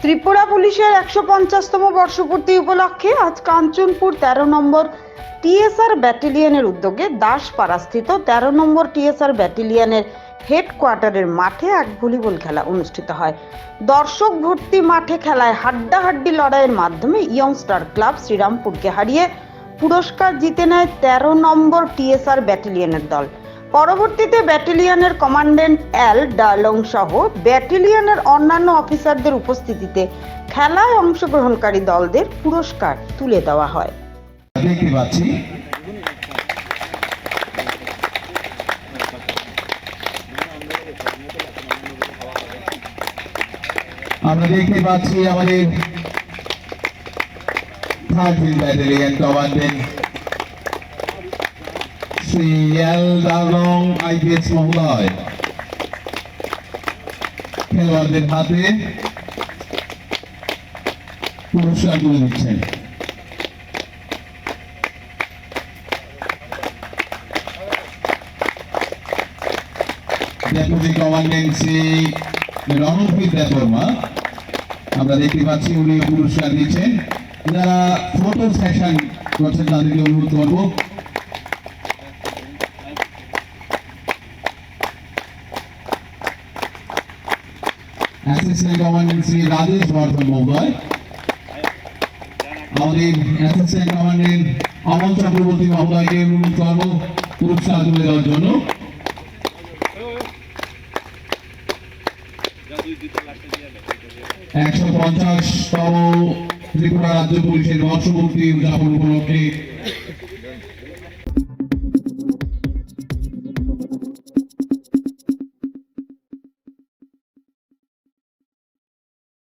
ত্রিপুরা পুলিশের 150তম বর্ষপূর্তি উপলক্ষে আজ কাঞ্চনপুর 13 নম্বর টিএসআর ব্যাটালিয়নের উদ্যোগে দাসপাড়াস্থিত 13 নম্বর টিএসআর ব্যাটালিয়নের হেডকোয়ার্টারের মাঠে এক ভলিবল খেলা অনুষ্ঠিত হয়। দর্শক ভর্তি মাঠে খেলায় হাড্ডাহাড্ডি লড়াইয়ের মাধ্যমে ইয়ংস্টার ক্লাব শ্রীরামপুরকে হারিয়ে পুরস্কার জিতে নেয় 13 নম্বর টিএসআর ব্যাটালিয়নের দল। পরবর্তীতে ব্যাটালিয়নের কমান্ড্যান্ট এল ডালং সহ ব্যাটালিয়নের অন্যান্য অফিসারদের উপস্থিতিতে খেলায় অংশগ্রহণকারী দলদের পুরস্কার তুলে দেওয়া হয়। দেখতে পাচ্ছি আমাদের থার্ড ব্যাটালিয়ন কমান্ডেন্ট শ্রী এল ডালং আইপিএস মহোদয় খেলোয়াড়দের হাতে পুরস্কার তুলে দিচ্ছেন। ডেপুটি কমান্ডেন্ট শ্রী রণবীর দেববর্মা আমরা দেখতে পাচ্ছি উনি পুরস্কার দিচ্ছেন। যারা ফটো সেশন করছেন তাদেরকে অনুরোধ করব অ্যাসিস্ট্যান্ট কমান্ডেন্ট শ্রী রাজেশ বর্ধন মহোদয়, আমাদের অ্যাসিস্ট্যান্ট কমান্ডেন্ট অমল চক্রবর্তী মহোদয়কে অনুরোধ করব পুরস্কার তুলে দেওয়ার জন্য। 150তম ত্রিপুরা রাজ্য পুলিশের বর্ষপূর্তি উদযাপন উপলক্ষে